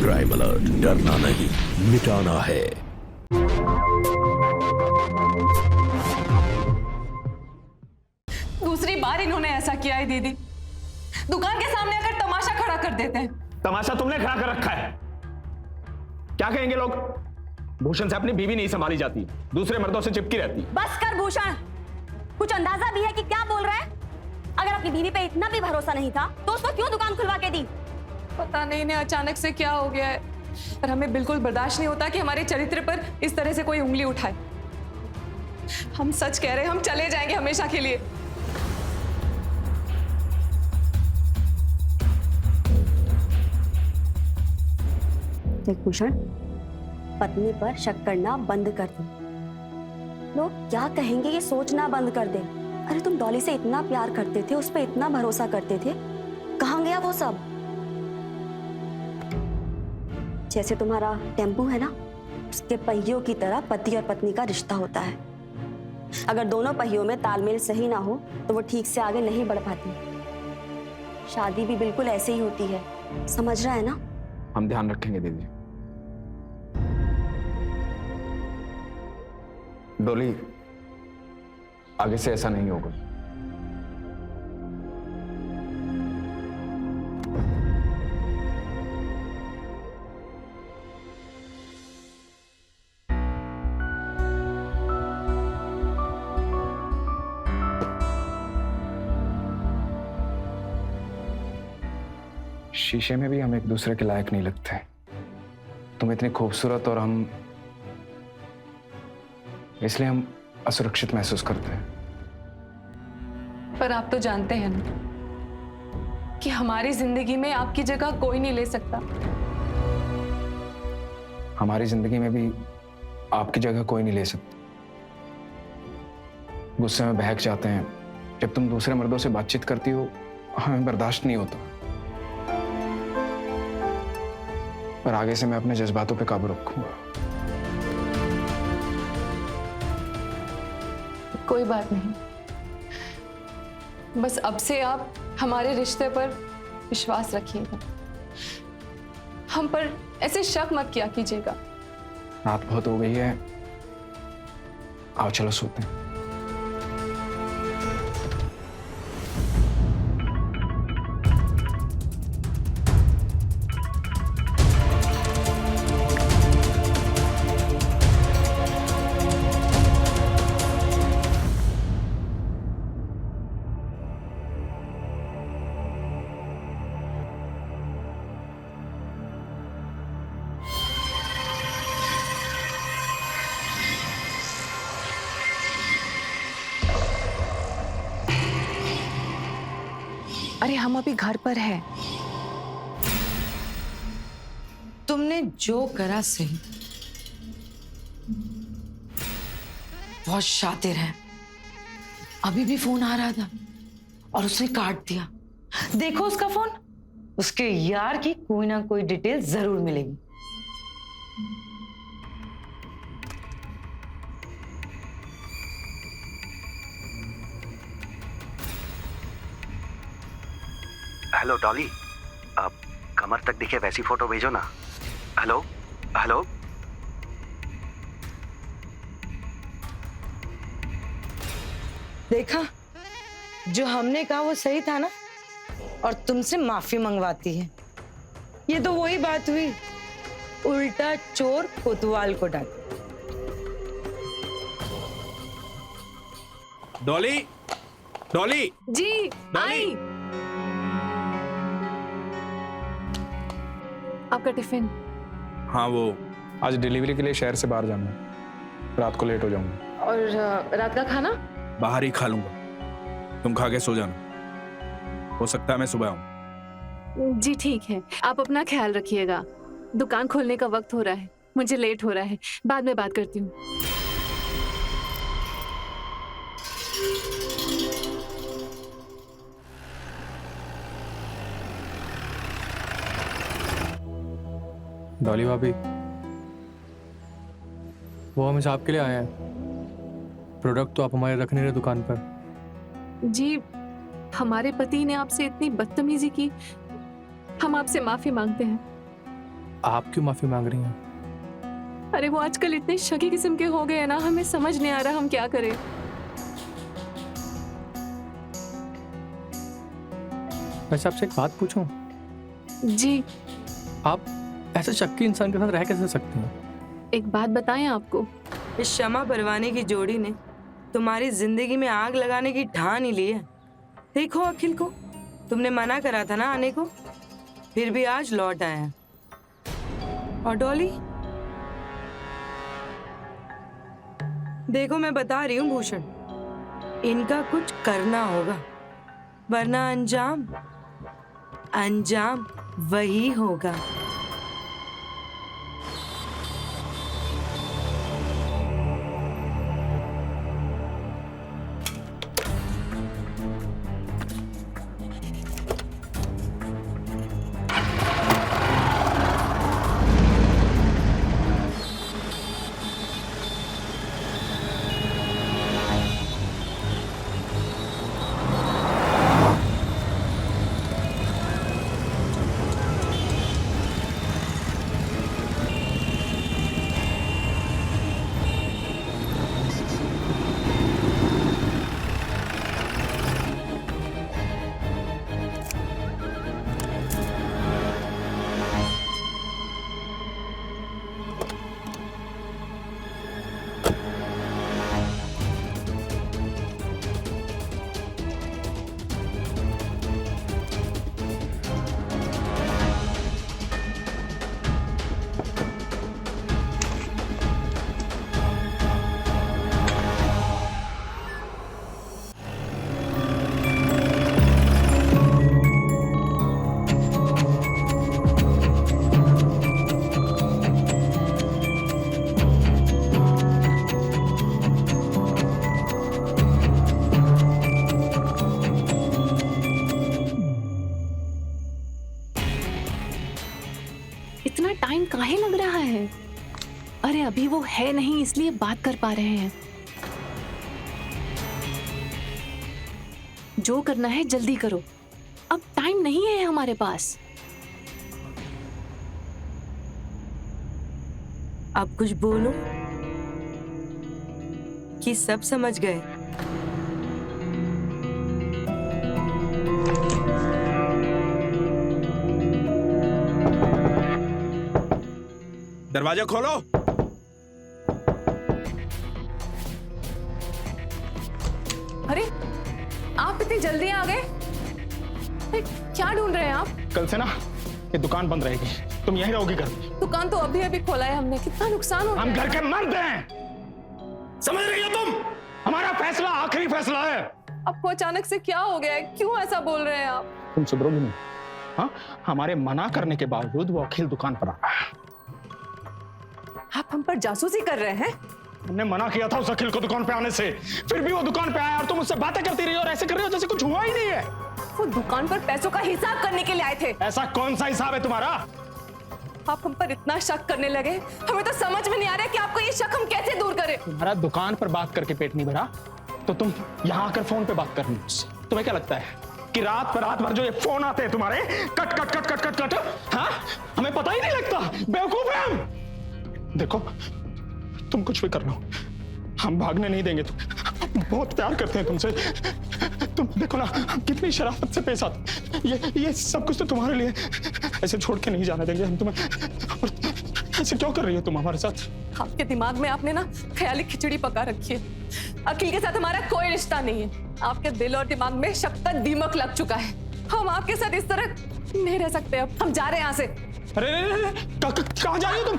Crime alert, डरना नहीं मिटाना है। दूसरी बार इन्होंने ऐसा किया है दीदी। दुकान के सामने आकर तमाशा खड़ा कर देते हैं। तमाशा तुमने खड़ा कर रखा है। क्या कहेंगे लोग? भूषण से अपनी बीवी नहीं संभाली जाती, दूसरे मर्दों से चिपकी रहती। बस कर भूषण, कुछ अंदाजा भी है कि क्या बोल रहा है? अगर अपनी बीवी पे इतना भी भरोसा नहीं था तो उसको क्यों दुकान खुलवा के दी? पता नहीं इन्हें अचानक से क्या हो गया है, पर हमें बिल्कुल बर्दाश्त नहीं होता कि हमारे चरित्र पर इस तरह से कोई उंगली उठाए। हम सच कह रहे हैं, हम चले जाएंगे हमेशा के लिए। देख भूषण, पत्नी पर शक करना बंद कर दे। लोग क्या कहेंगे ये सोचना बंद कर दे। अरे तुम डॉली से इतना प्यार करते थे, उस पर इतना भरोसा करते थे, कहाँ गया वो सब? जैसे तुम्हारा टेम्पू है ना, उसके पहियों की तरह पति और पत्नी का रिश्ता होता है। अगर दोनों पहियों में तालमेल सही ना हो तो वो ठीक से आगे नहीं बढ़ पाती। शादी भी बिल्कुल ऐसे ही होती है, समझ रहा है ना? हम ध्यान रखेंगे दीदी। डोली, आगे से ऐसा नहीं होगा। शीशे में भी हम एक दूसरे के लायक नहीं लगते। तुम इतनी खूबसूरत और हम, इसलिए हम असुरक्षित महसूस करते हैं। पर आप तो जानते हैं ना कि हमारी जिंदगी में आपकी जगह कोई नहीं ले सकता। हमारी जिंदगी में भी आपकी जगह कोई नहीं ले सकता। गुस्से में बहक जाते हैं। जब तुम दूसरे मर्दों से बातचीत करती हो, हमें बर्दाश्त नहीं होता। पर आगे से मैं अपने जज्बातों पे काबू रखूंगा। कोई बात नहीं, बस अब से आप हमारे रिश्ते पर विश्वास रखिएगा। हम पर ऐसे शक मत किया कीजिएगा। रात बहुत हो गई है, आओ चलो सोते हैं। अरे हम अभी घर पर हैं। तुमने जो करा सही, बहुत शातिर है। अभी भी फोन आ रहा था और उसने काट दिया। देखो उसका फोन, उसके यार की कोई ना कोई डिटेल जरूर मिलेगी। हेलो डॉली, आप कमर तक दिखे वैसी फोटो भेजो ना। हेलो हेलो, देखा, जो हमने कहा वो सही था ना, और तुमसे माफी मंगवाती है। ये तो वही बात हुई, उल्टा चोर कोतवाल को डांटे। डॉली, डॉली जी आई। आपका टिफिन। हाँ, वो आज डिलीवरी के लिए शहर से बाहर जाना है, रात को लेट हो जाऊंगा। और रात का खाना बाहर ही खा लूंगा, तुम खा के सो जाना। हो सकता है मैं सुबह आऊं। जी ठीक है, आप अपना ख्याल रखिएगा। दुकान खोलने का वक्त हो रहा है, मुझे लेट हो रहा है, बाद में बात करती हूँ। डॉली भाभी, वो हम आपके लिए आए हैं। प्रोडक्ट तो आप हमारे रख नहीं रहे दुकान पर। जी, हमारे पति ने आपसे इतनी बदतमीजी की, हम आपसे माफी मांगते हैं। आप क्यों माफी मांग रही हैं? अरे वो आजकल इतने शकी किस्म के हो गए हैं ना, हमें समझ नहीं आ रहा हम क्या करें। वैसे आपसे एक बात पूछूं? जी। आप ऐसे शक्की इंसान के साथ रह कैसे सकते हैं? एक बात बताएं आपको, इस शमा परवाने की जोड़ी ने तुम्हारी जिंदगी में आग लगाने की ठान ही ली है। देखो अखिल को तुमने मना करा था ना आने को, फिर भी आज लौट आया। और डॉली, देखो मैं बता रही हूँ भूषण, इनका कुछ करना होगा, वरना अंजाम वही होगा। इतना टाइम काहे लग रहा है? अरे अभी वो है नहीं इसलिए बात कर पा रहे हैं। जो करना है जल्दी करो, अब टाइम नहीं है हमारे पास। अब कुछ बोलो कि सब समझ गए। दरवाजा खोलो। अरे आप इतनी जल्दी आ गए? अरे, क्या ढूंढ रहे हैं आप? कल से ना ये दुकान बंद रहेगी, तुम यहीं रहोगी घर में। दुकान तो अभी अभी खोला है हमने, कितना नुकसान हो हम गया। घर के मर्द हैं, समझ रही हो तुम? हमारा फैसला आखिरी फैसला है। आपको अचानक से क्या हो गया है? क्यों ऐसा बोल रहे हैं आप? तुम सुधरोगी नहीं। हाँ, हमारे मना करने के बावजूद वो अखिल दुकान पर आ रहा है। आप हम पर जासूसी कर रहे हैं? हमने मना किया था उस अखिल को दुकान पे आने से, फिर भी वो दुकान पे आया और तुम उससे बातें करती रही और ऐसे कर रही हो जैसे कुछ हुआ ही नहीं है। वो दुकान पर पैसों का हिसाब करने के लिए आए थे। ऐसा कौन सा हिसाब है तुम्हारा? आप हम पर इतना शक करने लगे, हमें तो समझ में नहीं आ रहा कि आपको ये शक हम कैसे दूर करें। तुम्हारा दुकान पर बात करके पेट नहीं भरा तो तुम यहाँ आकर फोन पे बात कर रही हो मुझसे। तुम्हें क्या लगता है कि रात भर जो ये फोन आते हैं तुम्हारे cut cut cut cut cut cut, हाँ, हमें पता ही नहीं लगता? बेवकूफ है हम। देखो तुम कुछ भी कर लो, हम भागने नहीं देंगे। तुम बहुत प्यार करते हैं तुमसे। तुम देखो ना कितनी शराफत से पेश आते। ये सब कुछ तो तुम्हारे लिए, ऐसे छोड़ के नहीं जाने देंगे हम तुम्हें। और ऐसे क्यों कर रही हो तुम हमारे साथ? आपके दिमाग में आपने ना ख्याली खिचड़ी पका रखी है। अखिल के साथ हमारा कोई रिश्ता नहीं है। आपके दिल और दिमाग में शक का दीमक लग चुका है। हम आपके साथ इस तरह नहीं रह सकते। अब हम जा रहे हैं यहाँ से। अरे कहाँ जा रही हो तुम?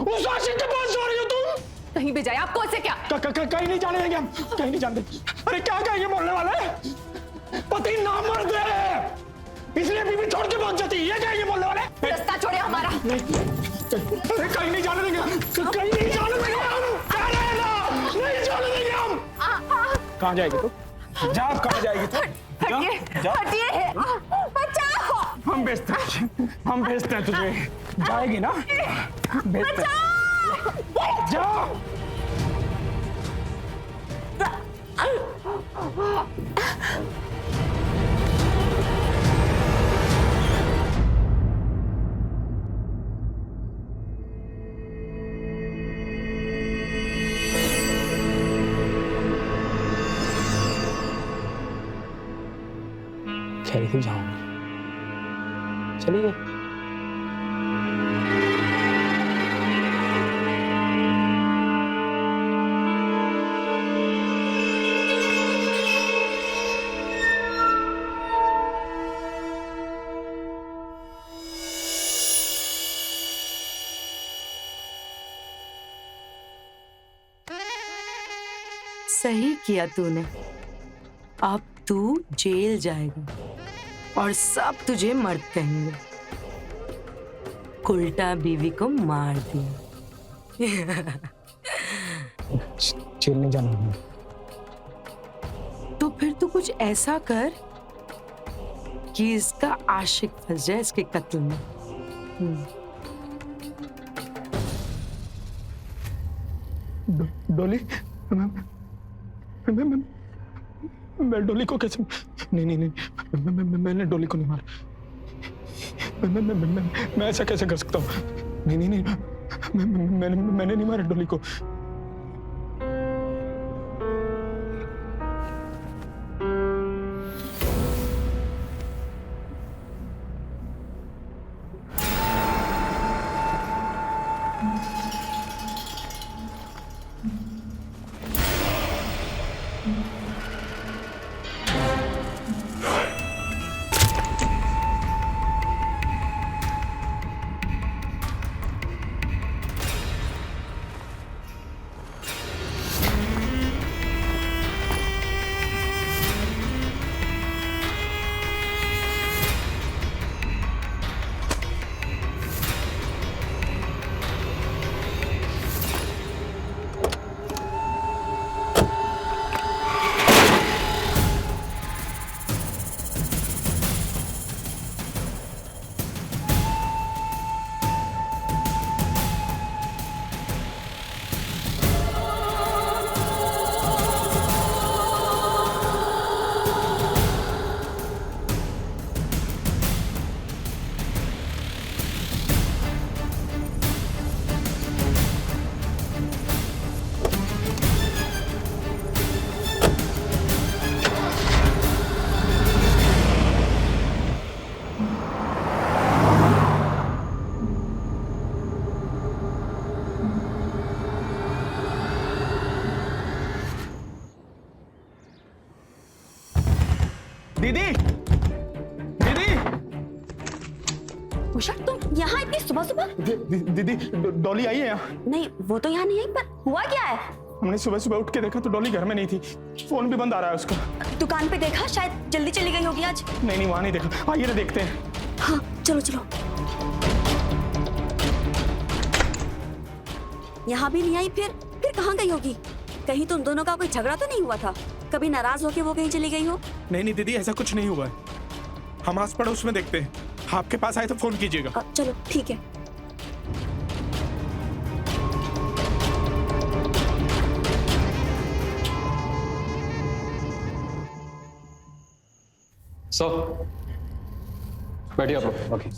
उस आशिक के पास जा रही हो तुम? कहीं भी जाए, आपको इससे क्या? कहीं नहीं जाने देंगे हम, कहीं नहीं जाने। अरे क्या कहेंगे मोहल्ले वाले? पति नामर्द है इसलिए बीवी छोड़ के भाग जाती है, ये कहेंगे मोहल्ले वाले? रास्ता छोड़े हमारा। अरे कहीं नहीं जाने देंगे, कहीं नहीं जाने देंगे हम। कह रहे हैं ना, नहीं जाने देंगे हम। कहाँ जाएगी तू? जा, कहाँ जाएगी तू? हटिए, बचाओ। हम भेजते हैं तुझे। जाएगी ना? भेजते हैं। जाओ। ही जाऊंगी। चलिए। सही किया तूने। अब तू जेल जाएगा और सब तुझे मर्द कहेंगे। उल्टा बीवी को मार दिया। जेल नहीं जाना है। तो फिर तू कुछ ऐसा कर कि इसका आशिक फंस जाए इसके कत्ल में। डोली, मैं डोली को कैसे? नहीं, मैंने डोली को नहीं मारा। मैं ऐसा कैसे कर सकता हूँ? नहीं, मैंने नहीं मारा डोली को। दीदी, कुशल, तुम यहाँ इतनी सुबह सुबह? दीदी, डॉली आई है यहाँ? नहीं, वो तो यहाँ नहीं आई, पर हुआ क्या है? हमने सुबह सुबह उठ के देखा तो डॉली घर में नहीं थी। फोन भी बंद आ रहा है उसका। दुकान पे देखा, शायद जल्दी चली गई होगी आज। नहीं, वहां नहीं देखा। आइए ना देखते हैं। हाँ, चलो। यहाँ भी नहीं आई, फिर कहाँ गई होगी? कहीं तुम दोनों का कोई झगड़ा तो नहीं हुआ था? कभी नाराज होके वो कहीं चली गई हो? नहीं दीदी, ऐसा कुछ नहीं हुआ है। हम आस पड़ोस में देखते हैं। आपके पास आए तो फोन कीजिएगा। चलो ठीक है। बैठिए आप लोग। ओके।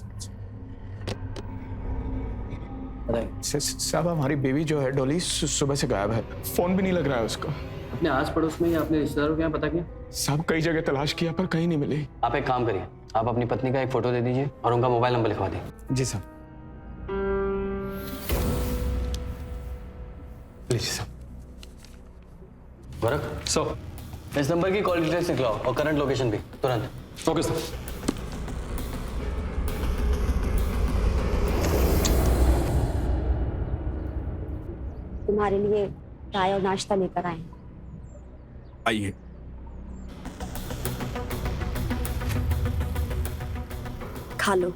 साहब, हमारी बेबी जो है डॉली सुबह से गायब है। फोन भी नहीं लग रहा है उसका। अपने आस पड़ोस में या अपने रिश्तेदारों के यहाँ पता किया? साहब, कई जगह तलाश किया पर कहीं नहीं मिली। आप एक काम करिए, आप अपनी पत्नी का एक फोटो दे दीजिए और उनका मोबाइल नंबर लिखवा दीजिए। जी साहब। लीजिए साहब। भरत, इस नंबर की कॉल डिटेल्स लिखवाओ और करंट लोकेशन भी तुरंत। Okay sir. तुम्हारे लिए चाय और नाश्ता लेकर आए। आइए। खा लो।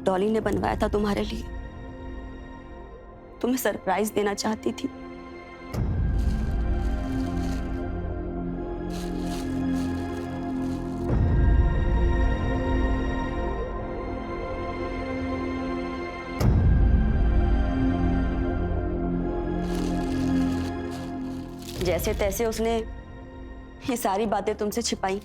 डॉली ने बनवाया था तुम्हारे लिए। तुम्हें सरप्राइज देना चाहती थी। जैसे तैसे उसने ये सारी बातें तुमसे छिपाई।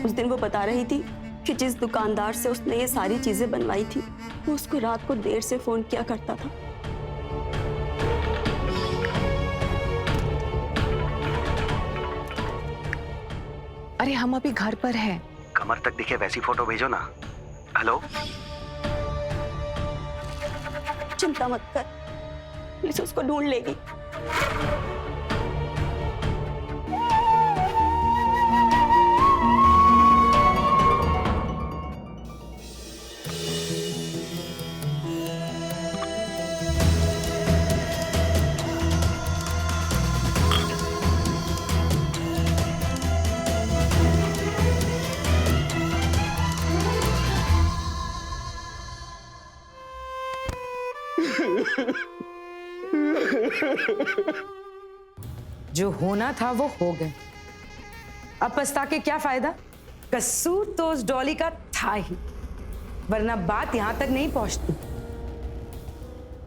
उस दिन वो बता रही थी कि जिस दुकानदार से उसने ये सारी चीजें बनवाई थी वो उसको रात को देर से फोन किया करता था। अरे हम अभी घर पर हैं। कमर तक दिखे वैसी फोटो भेजो ना। हेलो, चिंता मत कर, पुलिस उसको ढूंढ लेगी। जो होना था वो हो गए, अब पछता के क्या फायदा। कसूर तो उस डॉली का था ही, वरना बात यहां तक नहीं पहुंचती।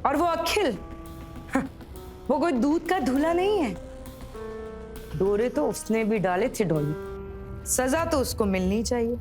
और वो अखिल, वो कोई दूध का धूला नहीं है। डोरे तो उसने भी डाले थे डॉली, सजा तो उसको मिलनी चाहिए।